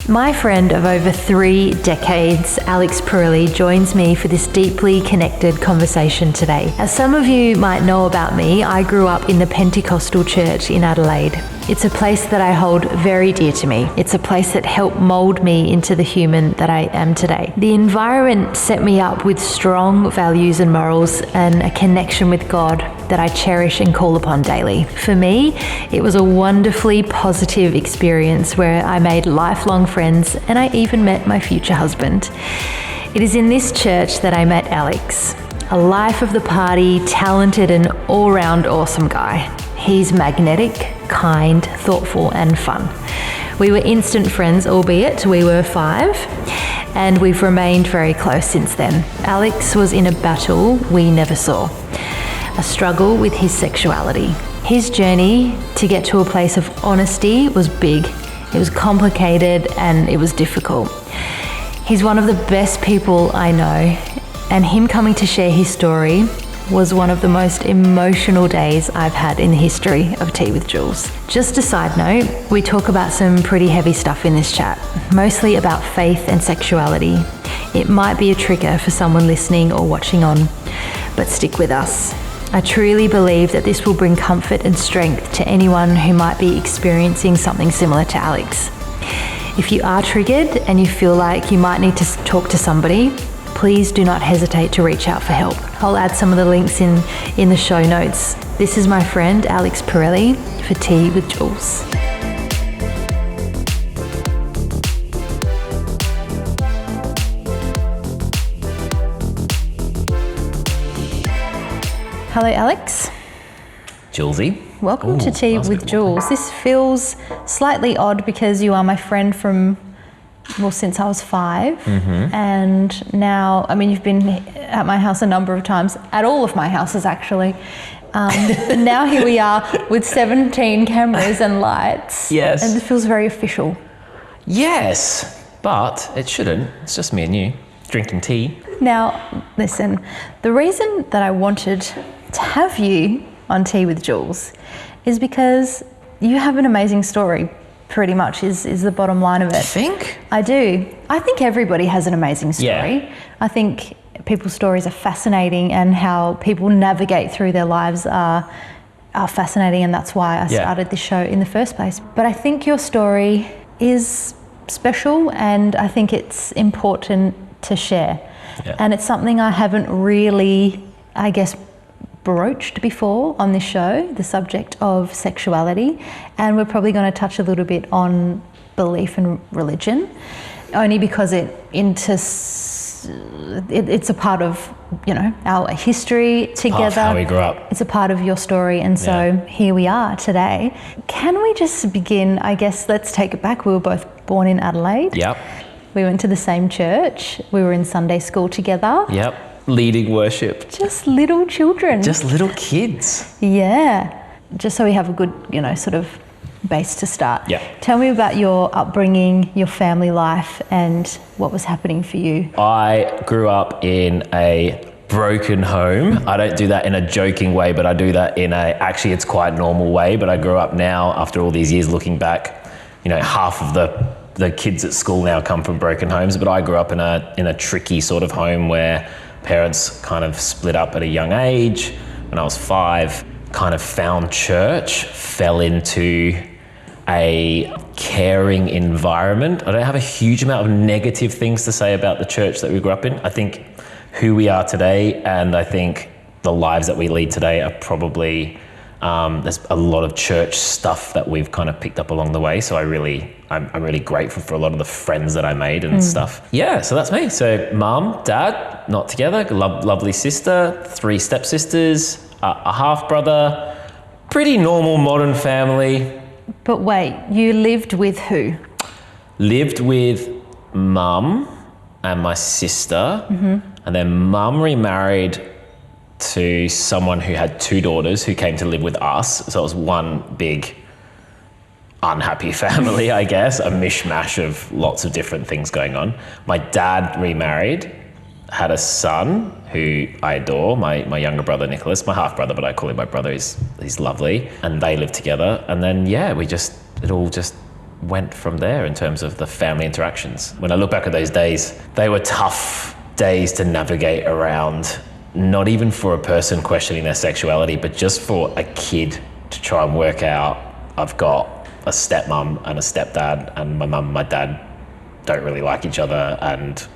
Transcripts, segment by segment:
My friend of over 3 decades, Alex Perilli, joins me for this deeply connected conversation today. As some of you might know about me, I grew up in the Pentecostal church in Adelaide. It's a place that I hold very dear to me. It's a place that helped mould me into the human that I am today. The environment set me up with strong values and morals and a connection with God that I cherish and call upon daily. For me, it was a wonderfully positive experience where I made lifelong friends and I even met my future husband. It is in this church that I met Alex, a life of the party, talented and all-round awesome guy. He's magnetic, kind, thoughtful and fun. We were instant friends, albeit we were 5, and we've remained very close since then. Alex was in a battle we never saw, a struggle with his sexuality. His journey to get to a place of honesty was big, it was complicated and it was difficult. He's one of the best people I know, and him coming to share his story was one of the most emotional days I've had in the history of Tea with Jules. Just a side note, we talk about some pretty heavy stuff in this chat, mostly about faith and sexuality. It might be a trigger for someone listening or watching on, but stick with us. I truly believe that this will bring comfort and strength to anyone who might be experiencing something similar to Alex. If you are triggered and you feel like you might need to talk to somebody, please do not hesitate to reach out for help. I'll add some of the links in the show notes. This is my friend Alex Perilli for Tea with Jules. Hello, Alex. Julesy. Welcome to Tea with Jules. This feels slightly odd because you are my friend since I was 5, and now, you've been at my house a number of times, at all of my houses actually. But now here we are with 17 cameras and lights. Yes. And it feels very official. Yes, but it shouldn't. It's just me and you drinking tea. Now, listen, the reason that I wanted to have you on Tea with Jules is because you have an amazing story. Pretty much is the bottom line of it. You think? I do. I think everybody has an amazing story. Yeah. I think people's stories are fascinating, and how people navigate through their lives are fascinating, and that's why I started this show in the first place. But I think your story is special, and I think it's important to share. Yeah. And it's something I haven't really, broached before on this show, the subject of sexuality, and we're probably going to touch a little bit on belief and religion, only because it's a part of our history together. Part of how we grew up. It's a part of your story, and so here we are today. Can we just begin? Let's take it back. We were both born in Adelaide. Yep. We went to the same church. We were in Sunday school together. Yep. Leading worship. Just little children. Just little kids. Yeah. Just so we have a good, sort of base to start. Yeah. Tell me about your upbringing, your family life, and what was happening for you. I grew up in a broken home. I don't do that in a joking way, but I do that in actually it's quite normal way. But I grew up now, after all these years looking back, half of the kids at school now come from broken homes, but I grew up in a tricky sort of home where parents kind of split up at a young age. When I was 5, kind of found church, fell into a caring environment. I don't have a huge amount of negative things to say about the church that we grew up in. I think who we are today, and I think the lives that we lead today are probably, there's a lot of church stuff that we've kind of picked up along the way. So I'm really grateful for a lot of the friends that I made and stuff. Yeah, so that's me. So mum, dad, not together, lovely sister, 3 stepsisters, a half brother, pretty normal modern family. But wait, you lived with who? Lived with mum and my sister, and then mum remarried to someone who had 2 daughters who came to live with us. So it was one big unhappy family, I guess, a mishmash of lots of different things going on. My dad remarried, had a son who I adore, my younger brother Nicholas, my half brother, but I call him my brother. He's lovely, and they lived together. And then it all just went from there in terms of the family interactions. When I look back at those days, they were tough days to navigate around, not even for a person questioning their sexuality, but just for a kid to try and work out, I've got a stepmom and a stepdad, and my mum and my dad don't really like each other, and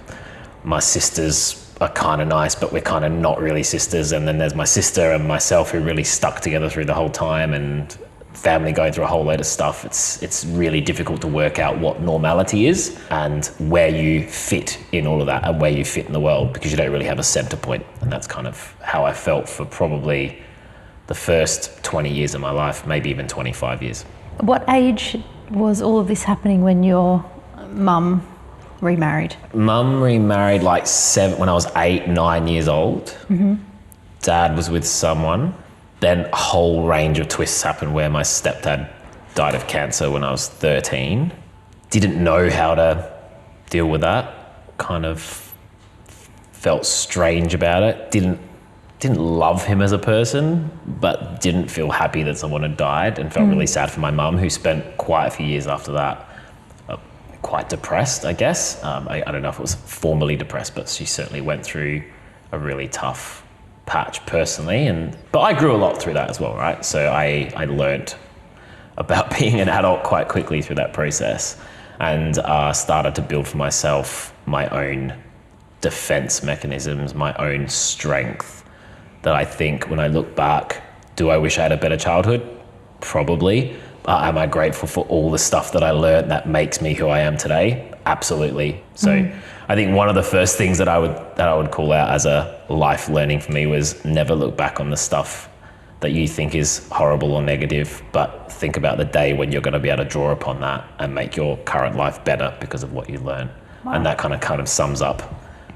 my sisters are kind of nice, but we're kind of not really sisters. And then there's my sister and myself who really stuck together through the whole time, and family going through a whole load of stuff. It's really difficult to work out what normality is and where you fit in all of that and where you fit in the world, because you don't really have a center point. And that's kind of how I felt for probably the first 20 years of my life, maybe even 25 years. What age was all of this happening when your mum remarried? Mum remarried like when I was 8, 9 years old. Mm-hmm. Dad was with someone. Then a whole range of twists happened where my stepdad died of cancer when I was 13. Didn't know how to deal with that. Kind of felt strange about it. Didn't love him as a person, but didn't feel happy that someone had died, and felt really sad for my mum, who spent quite a few years after that quite depressed, I guess. I don't know if it was formally depressed, but she certainly went through a really tough patch personally, but I grew a lot through that as well, right? So I learned about being an adult quite quickly through that process, and started to build for myself my own defense mechanisms, my own strength, that I think when I look back, do I wish I had a better childhood? Probably. Am I grateful for all the stuff that I learned that makes me who I am today? Absolutely. So I think one of the first things that I would call out as a life learning for me was never look back on the stuff that you think is horrible or negative, but think about the day when you're going to be able to draw upon that and make your current life better because of what you learn. Wow. And that kind of sums up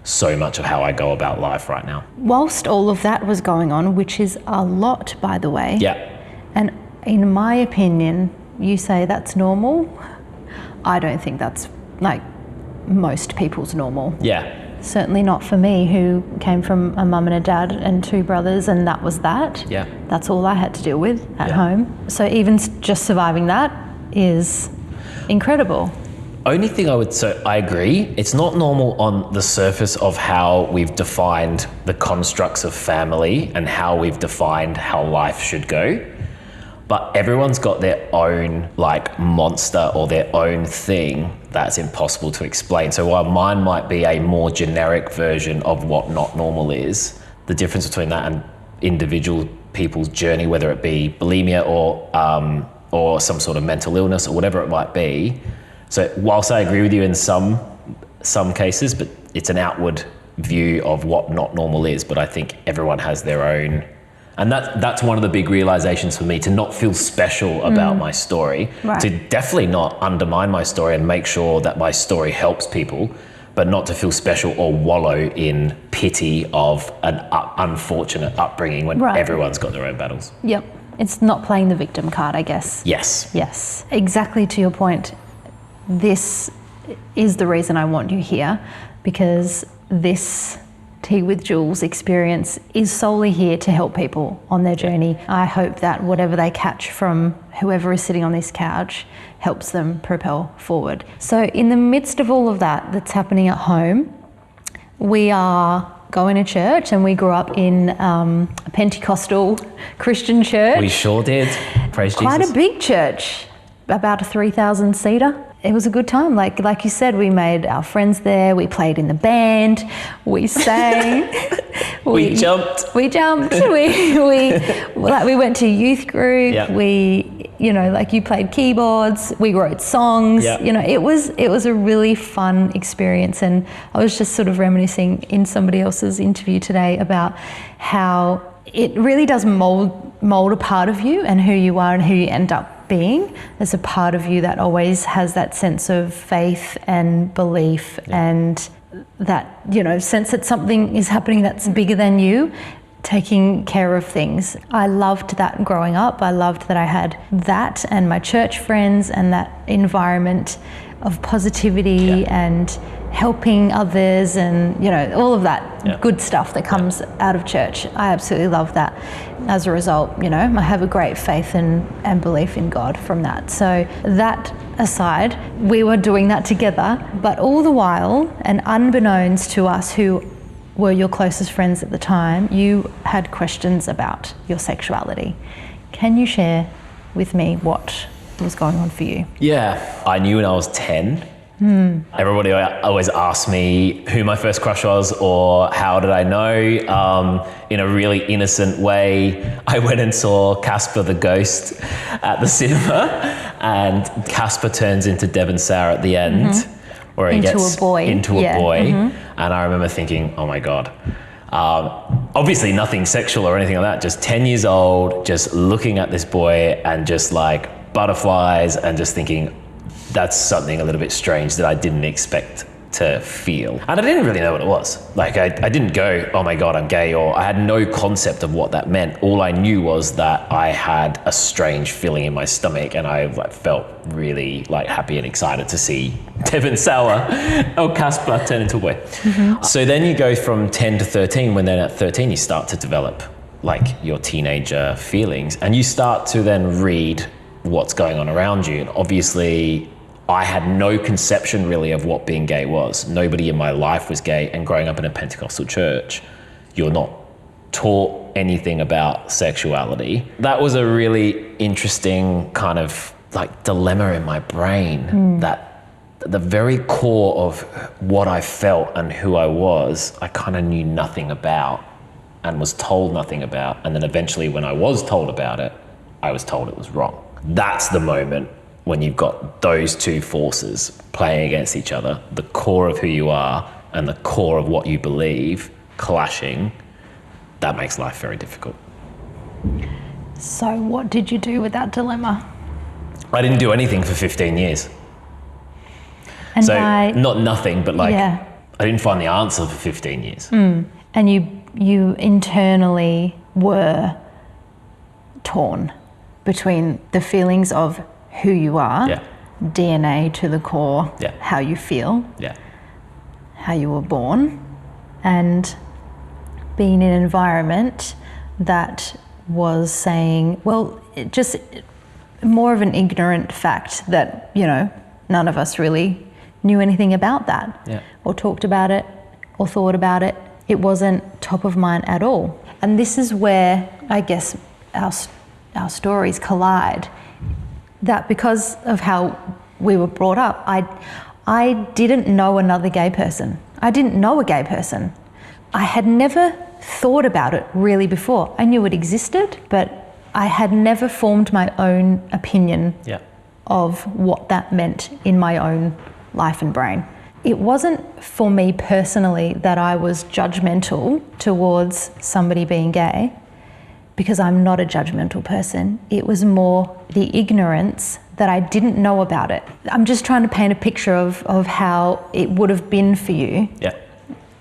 so much of how I go about life right now. Whilst all of that was going on, which is a lot, by the way. Yeah. And in my opinion, you say that's normal. I don't think that's like most people's normal. Yeah. Certainly not for me, who came from a mum and a dad and 2 brothers, and that was that. Yeah. That's all I had to deal with at home. So even just surviving that is incredible. Only thing I agree, it's not normal on the surface of how we've defined the constructs of family and how we've defined how life should go. But everyone's got their own like monster or their own thing that's impossible to explain. So while mine might be a more generic version of what not normal is, the difference between that and individual people's journey, whether it be bulimia or some sort of mental illness or whatever it might be. So whilst I agree with you in some cases, but it's an outward view of what not normal is. But I think everyone has their own. And that's one of the big realizations for me, to not feel special about my story, right. To definitely not undermine my story and make sure that my story helps people, but not to feel special or wallow in pity of an unfortunate upbringing when everyone's got their own battles. Yep. It's not playing the victim card, I guess. Yes. Yes. Exactly to your point. This is the reason I want you here, because this Tea with Jules experience is solely here to help people on their journey. I hope that whatever they catch from whoever is sitting on this couch helps them propel forward. So in the midst of all of that that's happening at home, we are going to church, and we grew up in a Pentecostal Christian church. We sure did. Praise Jesus. Quite a big church, about a 3,000 seater. It was a good time. Like you said, we made our friends there. We played in the band. We sang. we jumped. We jumped. we went to youth group. Yep. We, like you played keyboards. We wrote songs. Yep. It was a really fun experience. And I was just sort of reminiscing in somebody else's interview today about how it really does mold a part of you and who you are and who you end up being. There's a part of you that always has that sense of faith and belief, and that, sense that something is happening that's bigger than you, taking care of things. I loved that growing up. I loved that I had that and my church friends and that environment of positivity and helping others and, you know, all of that good stuff that comes out of church. I absolutely love that. As a result, you know, I have a great faith and belief in God from that. So that aside, we were doing that together, but all the while, and unbeknownst to us who were your closest friends at the time, you had questions about your sexuality. Can you share with me what was going on for you? Yeah, I knew when I was 10. Everybody always asked me who my first crush was or how did I know. In a really innocent way, I went and saw Casper the Ghost at the cinema, and Casper turns into Devon Sauer at the end, where he gets a boy. into a boy. And I remember thinking, oh my God. Obviously nothing sexual or anything like that, just 10 years old, just looking at this boy and just like butterflies and just thinking, that's something a little bit strange that I didn't expect to feel. And I didn't really know what it was. Like I didn't go, oh my God, I'm gay, or I had no concept of what that meant. All I knew was that I had a strange feeling in my stomach and I like felt really like happy and excited to see Devon Sauer or Casper turn into a boy. So then you go from 10 to 13, when then at 13 you start to develop like your teenager feelings and you start to then read what's going on around you. And obviously I had no conception really of what being gay was. Nobody in my life was gay, and growing up in a Pentecostal church, you're not taught anything about sexuality. That was a really interesting kind of like dilemma in my brain, that the very core of what I felt and who I was, I kind of knew nothing about and was told nothing about. And then eventually when I was told about it, I was told it was wrong. That's the moment when you've got those two forces playing against each other, the core of who you are and the core of what you believe clashing. That makes life very difficult. So what did you do with that dilemma? I didn't do anything for 15 years. And so not nothing, but like I didn't find the answer for 15 years. And you internally were torn between the feelings of who you are, DNA to the core, how you feel, how you were born, and being in an environment that was saying, well, just more of an ignorant fact that, you know, none of us really knew anything about that or talked about it or thought about it. It wasn't top of mind at all. And this is where I guess our stories collide. That because of how we were brought up, I didn't know another gay person. I didn't know a gay person. I had never thought about it really before. I knew it existed, but I had never formed my own opinion of what that meant in my own life and brain. It wasn't for me personally that I was judgmental towards somebody being gay, because I'm not a judgmental person. It was more the ignorance that I didn't know about it. I'm just trying to paint a picture of how it would have been for you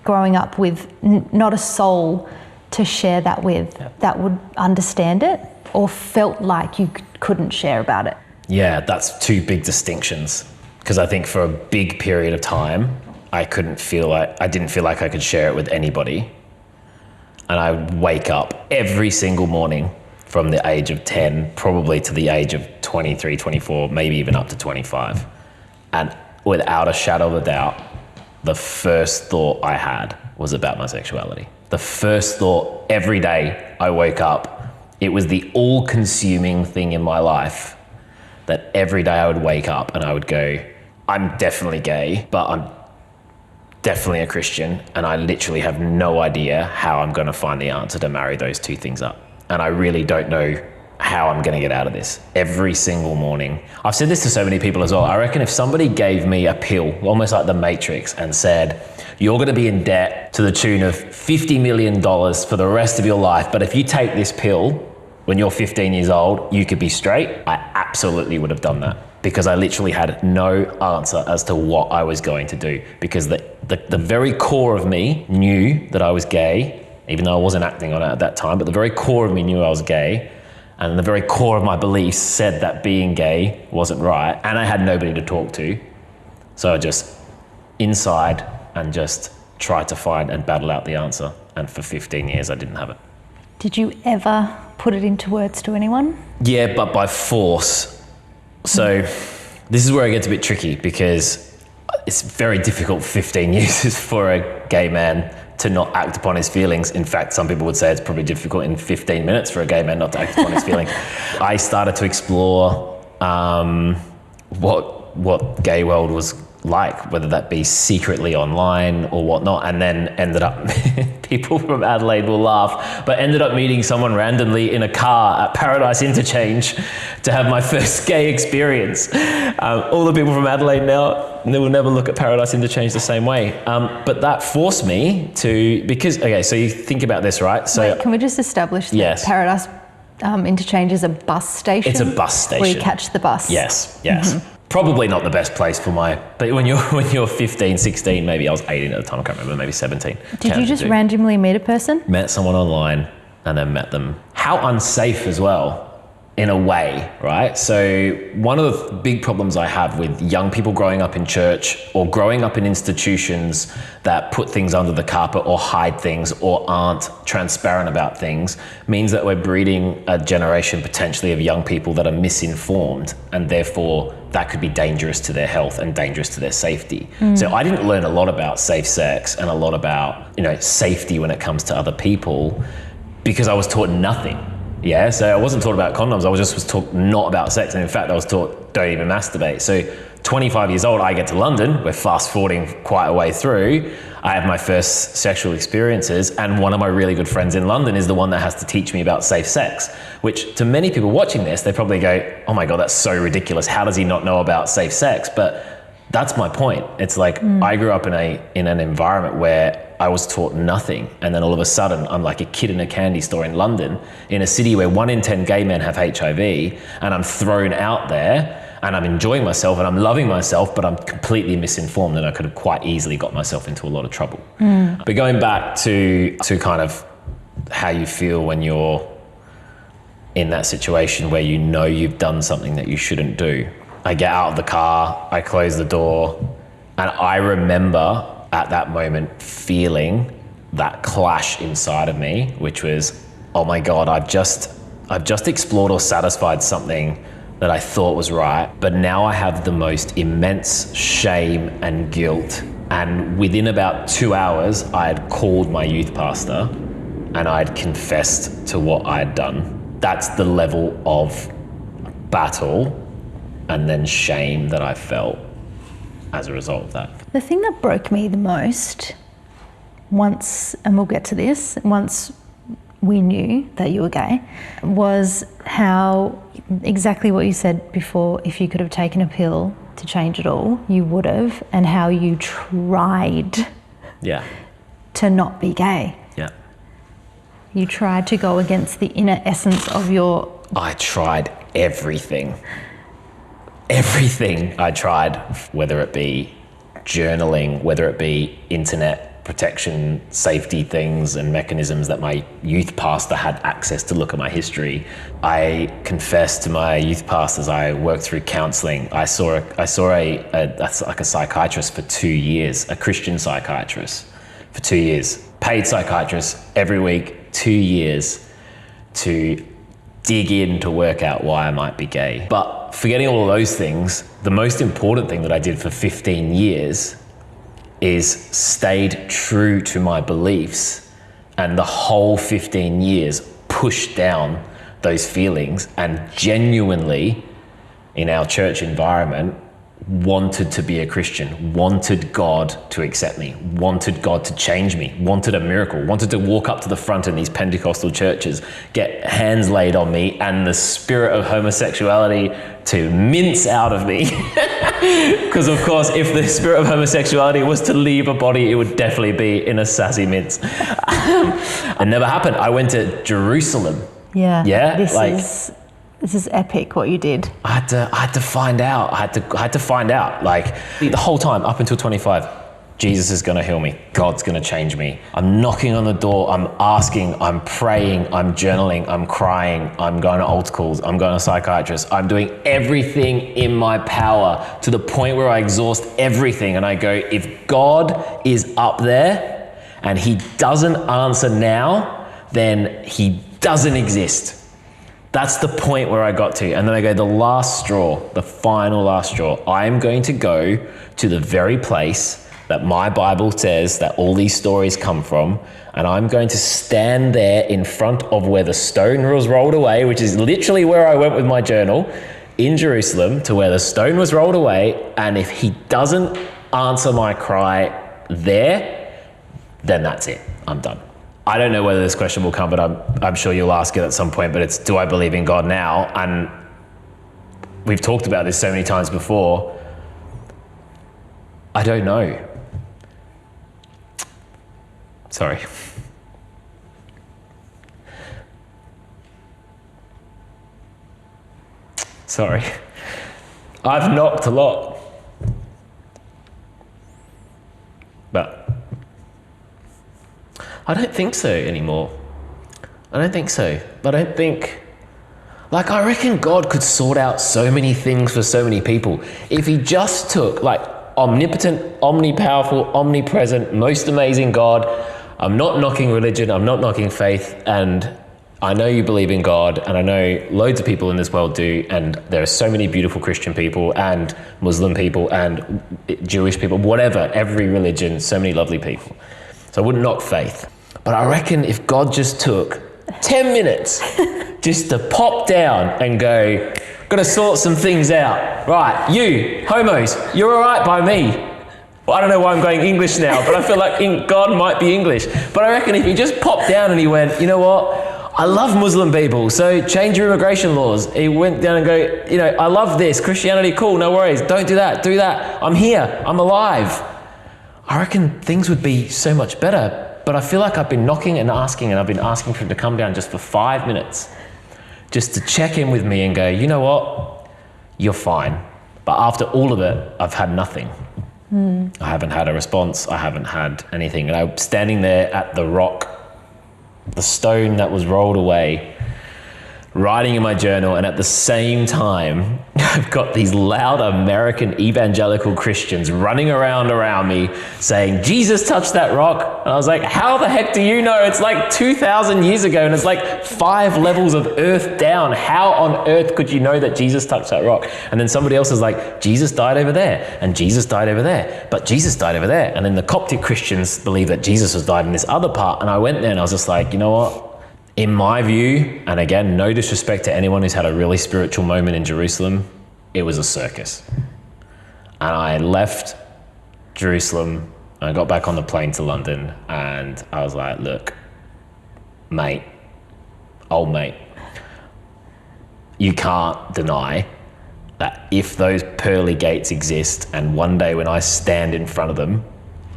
growing up with not a soul to share that with that would understand it or felt like you couldn't share about it. Yeah, that's two big distinctions. Because I think for a big period of time, I didn't feel like I could share it with anybody. And I would wake up every single morning from the age of 10, probably to the age of 23, 24, maybe even up to 25. And without a shadow of a doubt, the first thought I had was about my sexuality. The first thought every day I woke up, it was the all-consuming thing in my life that every day I would wake up and I would go, I'm definitely gay, but I'm definitely a Christian, and I literally have no idea how I'm going to find the answer to marry those two things up. And I really don't know how I'm going to get out of this. Every single morning. I've said this to so many people as well. I reckon if somebody gave me a pill, almost like the Matrix, and said, you're going to be in debt to the tune of $50 million for the rest of your life, but if you take this pill when you're 15 years old, you could be straight, I absolutely would have done that. Because I literally had no answer as to what I was going to do. Because the very core of me knew that I was gay, even though I wasn't acting on it at that time, but the very core of me knew I was gay. And the very core of my beliefs said that being gay wasn't right. And I had nobody to talk to. So I just inside and just try to find and battle out the answer. And for 15 years, I didn't have it. Did you ever put it into words to anyone? Yeah, but by force. So this is where it gets a bit tricky, because it's very difficult 15 years for a gay man to not act upon his feelings. In fact, some people would say it's probably difficult in 15 minutes for a gay man not to act upon his feelings. I started to explore what gay world was like, whether that be secretly online or whatnot, and then ended up, people from Adelaide will laugh, but ended up meeting someone randomly in a car at Paradise Interchange to have my first gay experience. All the people from Adelaide now, they will never look at Paradise Interchange the same way. But that forced me to, because, okay, so you think about this, right? So wait, can we just establish that yes. Paradise Interchange is a bus station? It's a bus station. Where you catch the bus. Yes. Mm-hmm. Probably not the best place for but when you're 15, 16, maybe I was 18 at the time, I can't remember, maybe 17. Did you just randomly meet a person? Met someone online and then met them. How unsafe as well, in a way, right? So one of the big problems I have with young people growing up in church or growing up in institutions that put things under the carpet or hide things or aren't transparent about things means that we're breeding a generation potentially of young people that are misinformed, and therefore that could be dangerous to their health and dangerous to their safety. So I didn't learn a lot about safe sex and a lot about, safety when it comes to other people, because I was taught nothing. Yeah, so I wasn't taught about condoms. I was taught not about sex. And in fact, I was taught don't even masturbate. So 25 years old, I get to London. We're fast forwarding quite a way through. I have my first sexual experiences. And one of my really good friends in London is the one that has to teach me about safe sex, which to many people watching this, they probably go, oh my God, that's so ridiculous. How does he not know about safe sex? But that's my point. It's like I grew up in an environment where I was taught nothing, and then all of a sudden I'm like a kid in a candy store in London, in a city where 1 in 10 gay men have HIV, and I'm thrown out there and I'm enjoying myself and I'm loving myself, but I'm completely misinformed, and I could have quite easily got myself into a lot of trouble. But going back to kind of how you feel when you're in that situation where you've done something that you shouldn't do. I get out of the car, I close the door, and I remember at that moment feeling that clash inside of me, which was, oh my God, I've just explored or satisfied something that I thought was right, but now I have the most immense shame and guilt. And within about 2 hours, I had called my youth pastor and I'd confessed to what I'd done. That's the level of battle and then shame that I felt as a result of that. The thing that broke me the most once, and we'll get to this, once we knew that you were gay, was how, exactly what you said before, if you could have taken a pill to change it all, you would have, and how you tried to not be gay. Yeah. You tried to go against the inner essence of your... I tried everything. Everything I tried, whether it be journaling, whether it be internet protection, safety things and mechanisms that my youth pastor had access to look at my history. I confessed to my youth pastors. I worked through counselling. I saw a psychiatrist for 2 years, a Christian psychiatrist for 2 years, paid psychiatrist every week, 2 years to dig in to work out why I might be gay. But forgetting all of those things, the most important thing that I did for 15 years is stayed true to my beliefs, and the whole 15 years pushed down those feelings and genuinely, in our church environment, wanted to be a Christian, wanted God to accept me, wanted God to change me, wanted a miracle, wanted to walk up to the front in these Pentecostal churches, get hands laid on me, and the spirit of homosexuality to mince out of me. Because of course, if the spirit of homosexuality was to leave a body, it would definitely be in a sassy mince. It never happened. I went to Jerusalem. Yeah. This is epic what you did. I had to find out. I had to find out. Like the whole time up until 25, Jesus is going to heal me. God's going to change me. I'm knocking on the door. I'm asking. I'm praying. I'm journaling. I'm crying. I'm going to altar calls. I'm going to psychiatrists. I'm doing everything in my power to the point where I exhaust everything. And I go, if God is up there and he doesn't answer now, then he doesn't exist. That's the point where I got to. And then I go, the last straw, the final last straw. I am going to go to the very place that my Bible says that all these stories come from, and I'm going to stand there in front of where the stone was rolled away, which is literally where I went with my journal, in Jerusalem, to where the stone was rolled away, and if he doesn't answer my cry there, then that's it, I'm done. I don't know whether this question will come, but I'm sure you'll ask it at some point, but it's, do I believe in God now? And we've talked about this so many times before. I don't know. Sorry. Sorry. I've knocked a lot. But I don't think so anymore. I don't think so. I don't think... Like, I reckon God could sort out so many things for so many people. If he just took, like, omnipotent, omnipowerful, omnipresent, most amazing God. I'm not knocking religion, I'm not knocking faith, and I know you believe in God, and I know loads of people in this world do, and there are so many beautiful Christian people, and Muslim people, and Jewish people, whatever, every religion, so many lovely people. So I wouldn't knock faith. But I reckon if God just took 10 minutes just to pop down and go, gotta sort some things out. Right, you, homos, you're all right by me. Well, I don't know why I'm going English now, but I feel like God might be English. But I reckon if he just popped down and he went, you know what? I love Muslim people, so change your immigration laws. He went down and go, you know, I love this. Christianity, cool, no worries. Don't do that, do that. I'm here, I'm alive. I reckon things would be so much better. But I feel like I've been knocking and I've been asking for him to come down just for 5 minutes, just to check in with me and go, you know what? You're fine. But after all of it, I've had nothing. I haven't had a response. I haven't had anything. And I'm standing there at the rock, the stone that was rolled away, writing in my journal, and at the same time, I've got these loud American evangelical Christians running around me saying, Jesus touched that rock. And I was like, how the heck do you know? It's like 2,000 years ago, and it's like 5 levels of earth down. How on earth could you know that Jesus touched that rock? And then somebody else is like, Jesus died over there, and Jesus died over there, but Jesus died over there. And then the Coptic Christians believe that Jesus was died in this other part. And I went there and I was just like, you know what? In my view, and again, no disrespect to anyone who's had a really spiritual moment in Jerusalem, it was a circus. And I left Jerusalem, and I got back on the plane to London, and I was like, look, mate, old mate, you can't deny that if those pearly gates exist, and one day when I stand in front of them,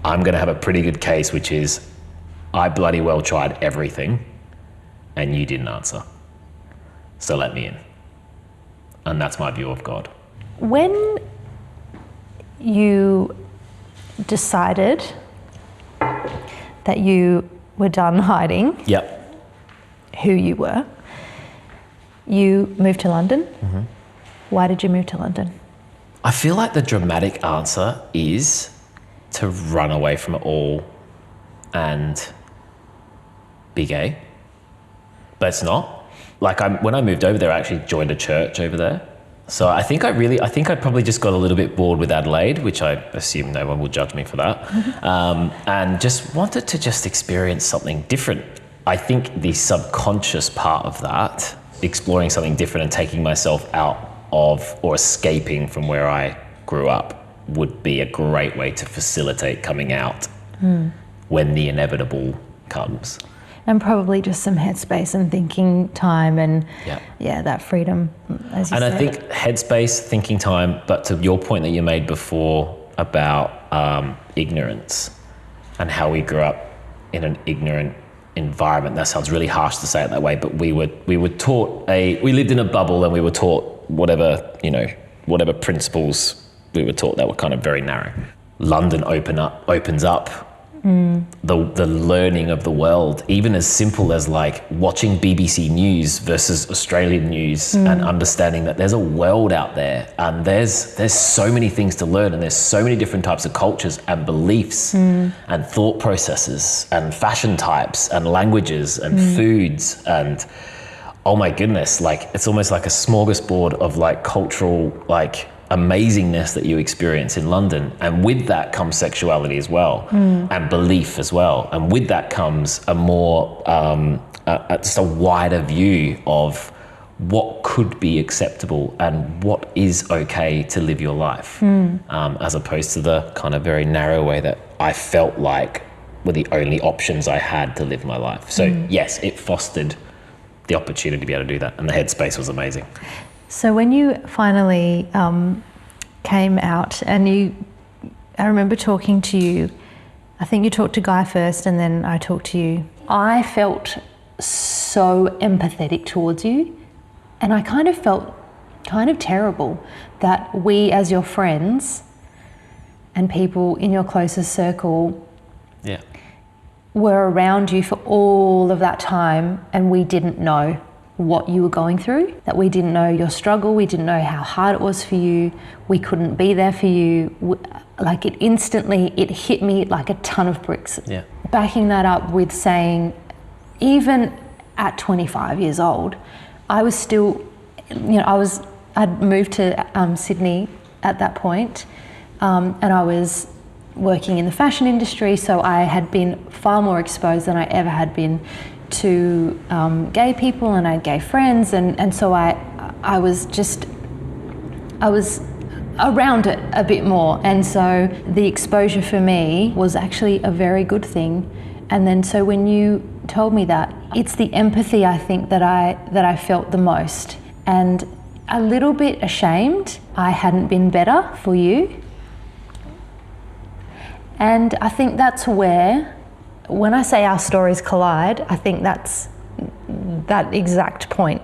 I'm gonna have a pretty good case, which is, I bloody well tried everything, and you didn't answer. So let me in. And that's my view of God. When you decided that you were done hiding who you were, you moved to London. Mm-hmm. Why did you move to London? I feel like the dramatic answer is to run away from it all and be gay. But it's not. Like when I moved over there, I actually joined a church over there. So I think I probably just got a little bit bored with Adelaide, which I assume no one will judge me for that, and just wanted to just experience something different. I think the subconscious part of that, exploring something different and taking myself out of or escaping from where I grew up, would be a great way to facilitate coming out when the inevitable comes. And probably just some headspace and thinking time and that freedom, as you said. And I think headspace, thinking time, but to your point that you made before about ignorance and how we grew up in an ignorant environment. That sounds really harsh to say it that way, but we were taught we lived in a bubble, and we were taught whatever principles we were taught that were kind of very narrow. London opens up the learning of the world, even as simple as like watching BBC News versus Australian news and understanding that there's a world out there and there's so many things to learn, and there's so many different types of cultures and beliefs and thought processes and fashion types and languages and foods, and oh my goodness, like it's almost like a smorgasbord of like cultural like amazingness that you experience in London. And with that comes sexuality as well, and belief as well, and with that comes a more just a wider view of what could be acceptable and what is okay to live your life, as opposed to the kind of very narrow way that I felt like were the only options I had to live my life. So yes, it fostered the opportunity to be able to do that, and the headspace was amazing. So when you finally came out, and I remember talking to you, I think you talked to Guy first and then I talked to you. I felt so empathetic towards you, and I kind of felt kind of terrible that we as your friends and people in your closest circle were around you for all of that time, and we didn't know what you were going through, that we didn't know your struggle, we didn't know how hard it was for you, we couldn't be there for you. Like it hit me like a ton of bricks. Yeah. Backing that up with saying, even at 25 years old, I was still, I'd moved to Sydney at that point, and I was working in the fashion industry, so I had been far more exposed than I ever had been to gay people, and I had gay friends, and so I was around it a bit more, and so the exposure for me was actually a very good thing. And then so when you told me that, it's the empathy I think that I felt the most, and a little bit ashamed I hadn't been better for you. And I think that's where, when I say our stories collide, I think that's that exact point,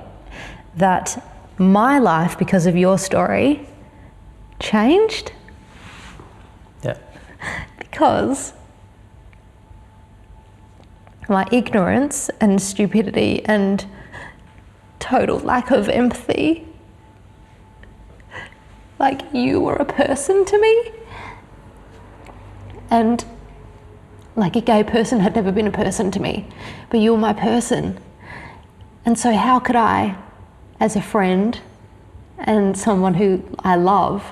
that my life, because of your story, changed. Yeah. Because my ignorance and stupidity and total lack of empathy, like you were a person to me, and like a gay person had never been a person to me, but you were my person. And so how could I, as a friend and someone who I love,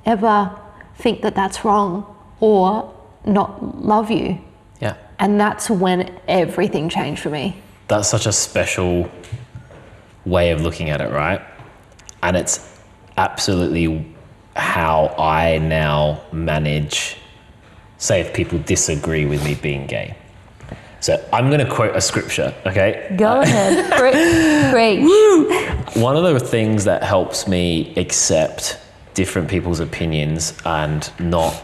ever think that that's wrong or not love you? Yeah. And that's when everything changed for me. That's such a special way of looking at it, right? And it's absolutely how I now manage, say if people disagree with me being gay. So I'm going to quote a scripture, okay? Go ahead. Preach. One of the things that helps me accept different people's opinions and not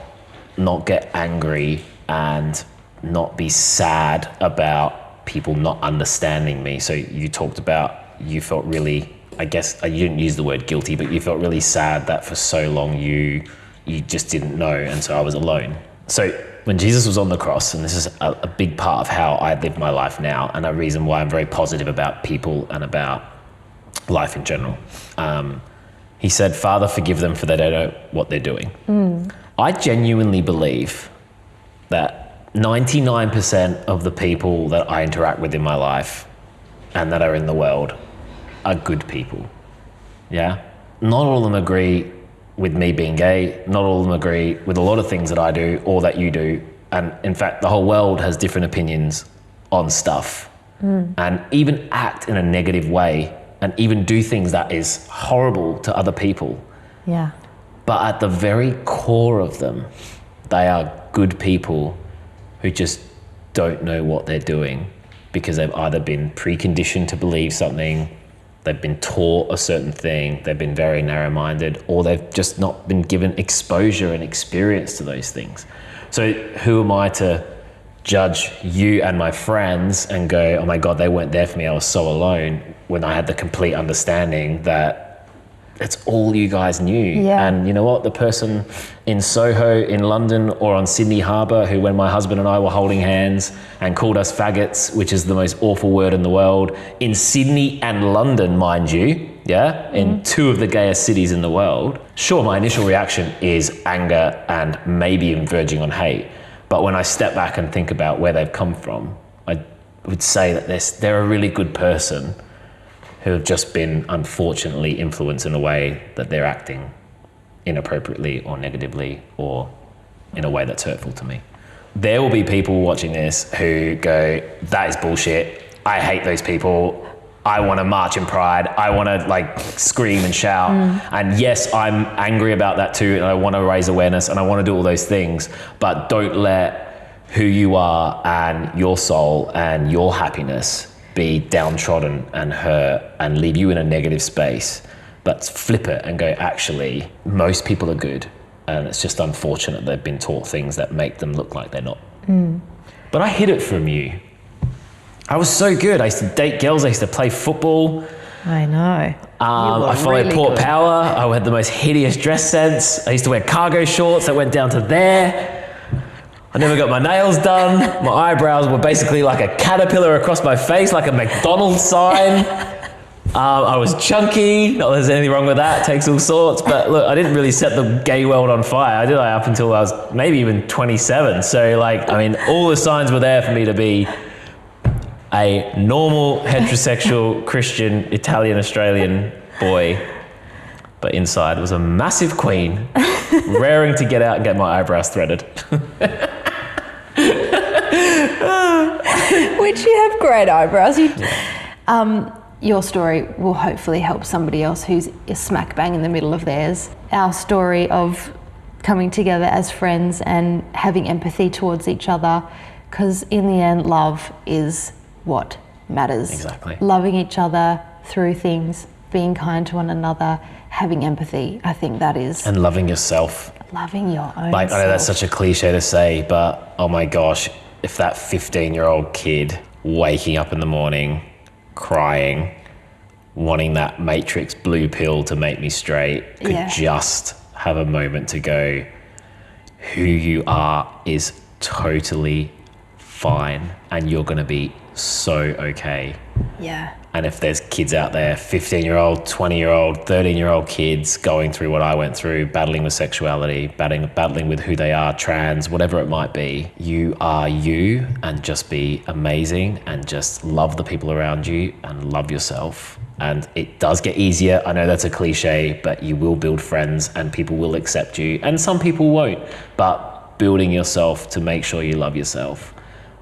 get angry and not be sad about people not understanding me. So you talked about, you felt really, I guess you didn't use the word guilty, but you felt really sad that for so long you just didn't know, and so I was alone. So when Jesus was on the cross, and this is a big part of how I live my life now, and a reason why I'm very positive about people and about life in general, he said, "Father, forgive them, for they don't know what they're doing." I genuinely believe that 99% of the people that I interact with in my life and that are in the world are good people. Yeah? Not all of them agree with me being gay. Not all of them agree with a lot of things that I do or that you do. And in fact, the whole world has different opinions on stuff, and even act in a negative way and even do things that is horrible to other people. Yeah. But at the very core of them, they are good people who just don't know what they're doing because they've either been preconditioned to believe something, they've been taught a certain thing, they've been very narrow-minded, or they've just not been given exposure and experience to those things. So who am I to judge you and my friends and go, oh my God, they weren't there for me, I was so alone, when I had the complete understanding that it's all you guys knew. Yeah. And you know what? The person in Soho, in London, or on Sydney Harbour, who when my husband and I were holding hands and called us faggots, which is the most awful word in the world, in Sydney and London, mind you, in two of the gayest cities in the world. Sure, my initial reaction is anger and maybe even verging on hate. But when I step back and think about where they've come from, I would say that they're a really good person who have just been unfortunately influenced in a way that they're acting inappropriately or negatively or in a way that's hurtful to me. There will be people watching this who go, that is bullshit. I hate those people. I want to march in pride. I want to like scream and shout. And yes, I'm angry about that too. And I want to raise awareness and I want to do all those things, but don't let who you are and your soul and your happiness be downtrodden and hurt and leave you in a negative space. But flip it and go, actually, most people are good. And it's just unfortunate they've been taught things that make them look like they're not. But I hid it from you. I was so good. I used to date girls. I used to play football. I know. I followed really Port good. Power. I had the most hideous dress sense. I used to wear cargo shorts that went down to there. I never got my nails done. My eyebrows were basically like a caterpillar across my face, like a McDonald's sign. I was chunky. Not that there's anything wrong with that. It takes all sorts. But look, I didn't really set the gay world on fire. I did that up until I was maybe even 27. So all the signs were there for me to be a normal, heterosexual, Christian, Italian, Australian boy. But inside was a massive queen, raring to get out and get my eyebrows threaded. Which you have great eyebrows. Your story will hopefully help somebody else who's smack bang in the middle of theirs. Our story of coming together as friends and having empathy towards each other, because in the end, love is what matters. Exactly. Loving each other through things, being kind to one another, having empathy. I think that is... And loving yourself. Loving your own I know that's self. such a cliche to say, but oh my gosh, if that 15-year-old kid waking up in the morning, crying, wanting that Matrix blue pill to make me straight, could just have a moment to go, who you are is totally fine and you're going to be so okay. Yeah. And if there's kids out there, 15-year-old, 20-year-old, 13-year-old kids going through what I went through, battling with sexuality, battling with who they are, trans, whatever it might be, you are you, and just be amazing and just love the people around you and love yourself. And it does get easier. I know that's a cliche, but you will build friends and people will accept you. And some people won't, but building yourself to make sure you love yourself.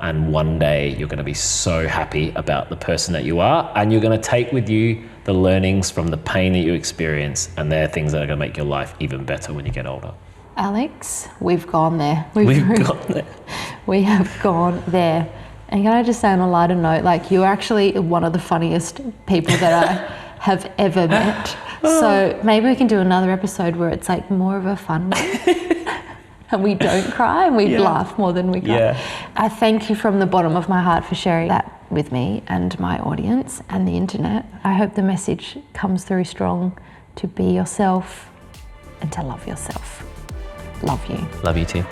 And one day you're going to be so happy about the person that you are, and you're going to take with you the learnings from the pain that you experience, and they're things that are going to make your life even better when you get older. Alex, we've gone there. We've gone there. We have gone there. And can I just say on a lighter note, like, you're actually one of the funniest people that I have ever met. So maybe we can do another episode where it's like more of a fun one. And we don't cry and we laugh more than we cry. Yeah. I thank you from the bottom of my heart for sharing that with me and my audience and the internet. I hope the message comes through strong to be yourself and to love yourself. Love you. Love you too.